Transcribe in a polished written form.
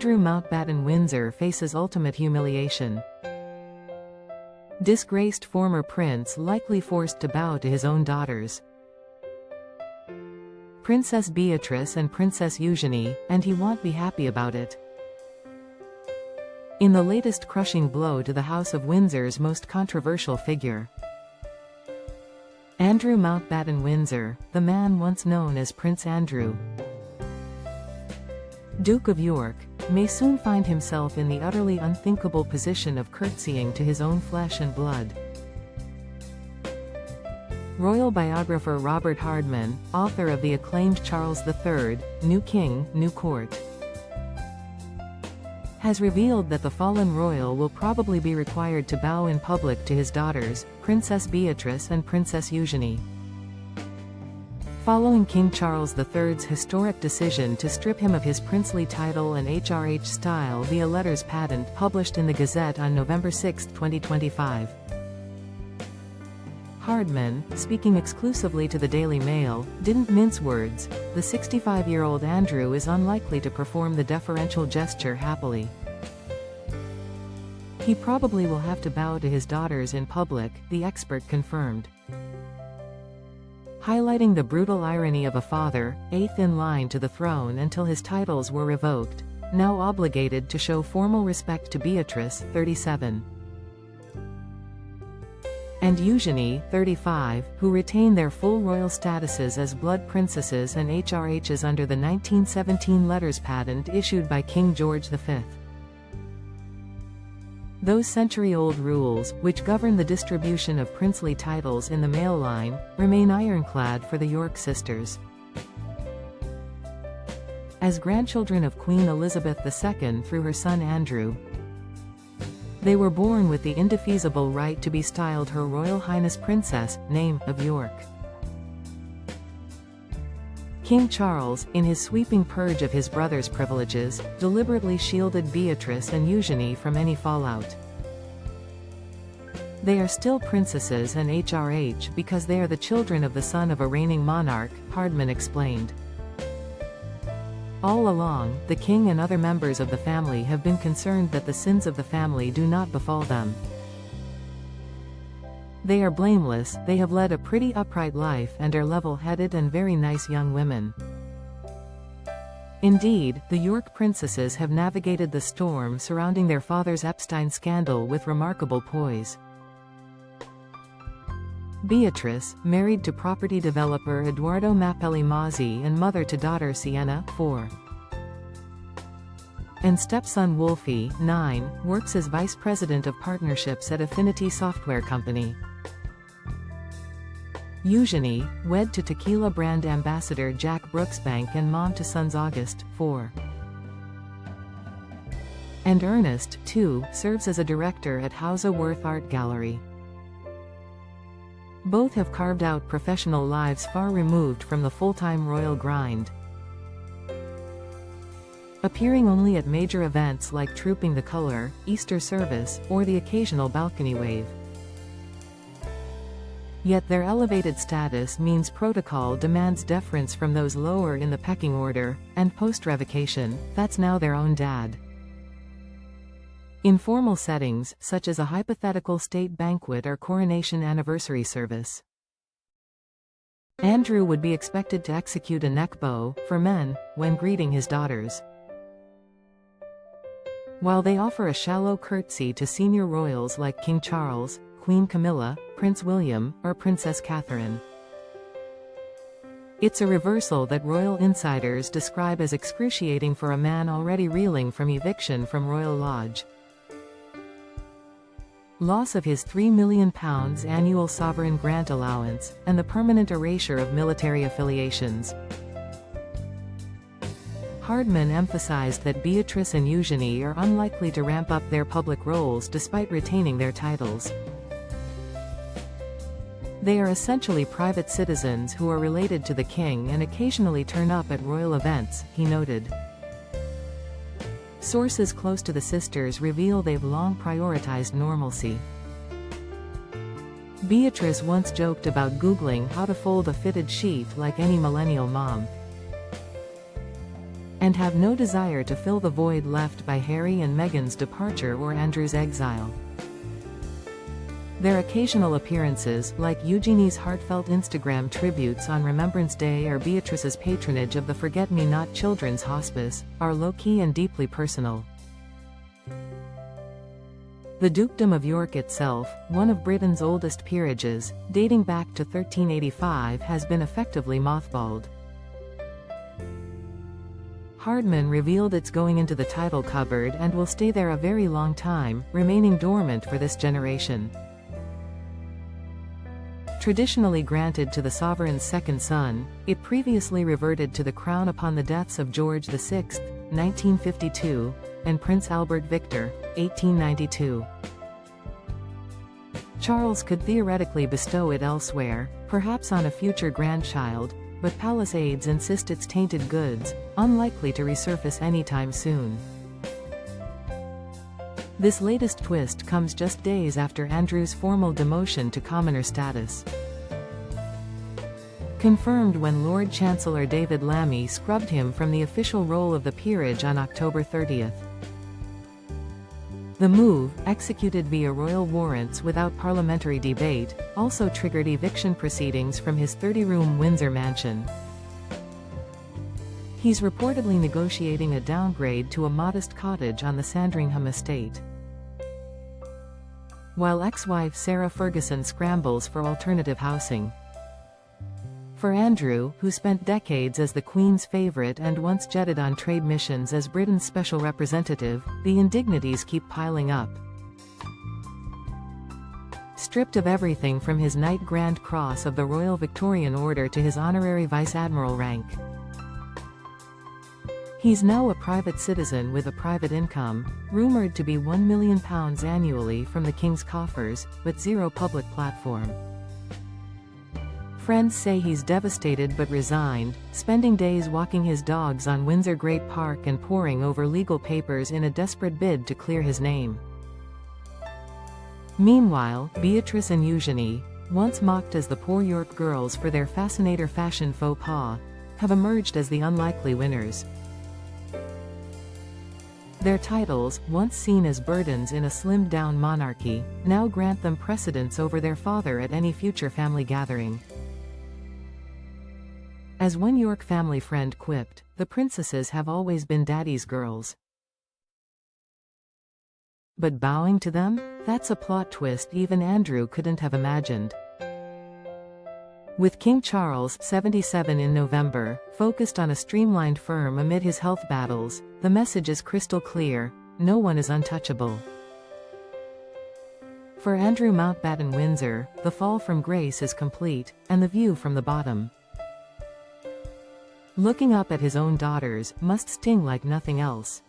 Andrew Mountbatten-Windsor faces ultimate humiliation. Disgraced former prince likely forced to bow to his own daughters. Princess Beatrice and Princess Eugenie, and he won't be happy about it. In the latest crushing blow to the House of Windsor's most controversial figure. Andrew Mountbatten-Windsor, the man once known as Prince Andrew, Duke of York, may soon find himself in the utterly unthinkable position of curtsying to his own flesh and blood. Royal biographer Robert Hardman, author of the acclaimed Charles III, New King, New Court, has revealed that the fallen royal will probably be required to bow in public to his daughters, Princess Beatrice and Princess Eugenie. Following King Charles III's historic decision to strip him of his princely title and HRH style via letters patent published in the Gazette on November 6, 2025. Hardman, speaking exclusively to the Daily Mail, didn't mince words. The 65-year-old Andrew is unlikely to perform the deferential gesture happily. He probably will have to bow to his daughters in public, the expert confirmed. Highlighting the brutal irony of a father, eighth in line to the throne until his titles were revoked, now obligated to show formal respect to Beatrice, 37. and Eugenie, 35, who retain their full royal statuses as blood princesses and HRHs under the 1917 letters patent issued by King George V. Those century-old rules, which govern the distribution of princely titles in the male line, remain ironclad for the York sisters. As grandchildren of Queen Elizabeth II through her son Andrew, they were born with the indefeasible right to be styled Her Royal Highness Princess, name, of York. King Charles, in his sweeping purge of his brother's privileges, deliberately shielded Beatrice and Eugenie from any fallout. They are still princesses and HRH because they are the children of the son of a reigning monarch, Hardman explained. All along, the king and other members of the family have been concerned that the sins of the family do not befall them. They are blameless, they have led a pretty upright life and are level-headed and very nice young women. Indeed, the York princesses have navigated the storm surrounding their father's Epstein scandal with remarkable poise. Beatrice, married to property developer Edoardo Mappelli Mazzi and mother to daughter Sienna, 4. And stepson Wolfie, 9, works as vice president of partnerships at Affinity Software Company. Eugenie, wed to tequila brand ambassador Jack Brooksbank and mom to sons August, 4. And Ernest, 2, serves as a director at Hausa Worth Art Gallery. Both have carved out professional lives far removed from the full-time royal grind, appearing only at major events like Trooping the Colour, Easter service, or the occasional balcony wave. Yet their elevated status means protocol demands deference from those lower in the pecking order, and post-revocation, that's now their own dad. In formal settings, such as a hypothetical state banquet or coronation anniversary service, Andrew would be expected to execute a neck bow, for men, when greeting his daughters. While they offer a shallow curtsy to senior royals like King Charles, Queen Camilla, Prince William, or Princess Catherine. It's a reversal that royal insiders describe as excruciating for a man already reeling from eviction from Royal Lodge, loss of his £3 million annual sovereign grant allowance, and the permanent erasure of military affiliations. Hardman emphasized that Beatrice and Eugenie are unlikely to ramp up their public roles despite retaining their titles. They are essentially private citizens who are related to the king and occasionally turn up at royal events, he noted. Sources close to the sisters reveal they've long prioritized normalcy. Beatrice once joked about Googling how to fold a fitted sheet like any millennial mom. and have no desire to fill the void left by Harry and Meghan's departure or Andrew's exile. Their occasional appearances, like Eugenie's heartfelt Instagram tributes on Remembrance Day or Beatrice's patronage of the Forget-Me-Not Children's Hospice, are low-key and deeply personal. The Dukedom of York itself, one of Britain's oldest peerages, dating back to 1385, has been effectively mothballed. Hardman revealed it's going into the title cupboard and will stay there a very long time, remaining dormant for this generation. Traditionally granted to the sovereign's second son, it previously reverted to the crown upon the deaths of George VI, 1952, and Prince Albert Victor, 1892. Charles could theoretically bestow it elsewhere, perhaps on a future grandchild, but palace aides insist it's tainted goods, unlikely to resurface anytime soon. This latest twist comes just days after Andrew's formal demotion to commoner status. Confirmed when Lord Chancellor David Lammy scrubbed him from the official roll of the peerage on October 30th. The move, executed via royal warrants without parliamentary debate, also triggered eviction proceedings from his 30-room Windsor mansion. He's reportedly negotiating a downgrade to a modest cottage on the Sandringham estate. While ex-wife Sarah Ferguson scrambles for alternative housing. For Andrew, who spent decades as the Queen's favourite and once jetted on trade missions as Britain's special representative, the indignities keep piling up. Stripped of everything from his Knight Grand Cross of the Royal Victorian Order to his honorary Vice Admiral rank. He's now a private citizen with a private income, rumoured to be £1 million annually from the King's coffers, but zero public platform. Friends say he's devastated but resigned, spending days walking his dogs on Windsor Great Park and poring over legal papers in a desperate bid to clear his name. Meanwhile, Beatrice and Eugenie, once mocked as the poor York girls for their fascinator fashion faux pas, have emerged as the unlikely winners. Their titles, once seen as burdens in a slimmed-down monarchy, now grant them precedence over their father at any future family gathering. As one York family friend quipped, the princesses have always been daddy's girls. But bowing to them? That's a plot twist even Andrew couldn't have imagined. With King Charles, 77 in November, focused on a streamlined firm amid his health battles, the message is crystal clear: no one is untouchable. For Andrew Mountbatten Windsor, the fall from grace is complete, and the view from the bottom. Looking up at his own daughters must sting like nothing else.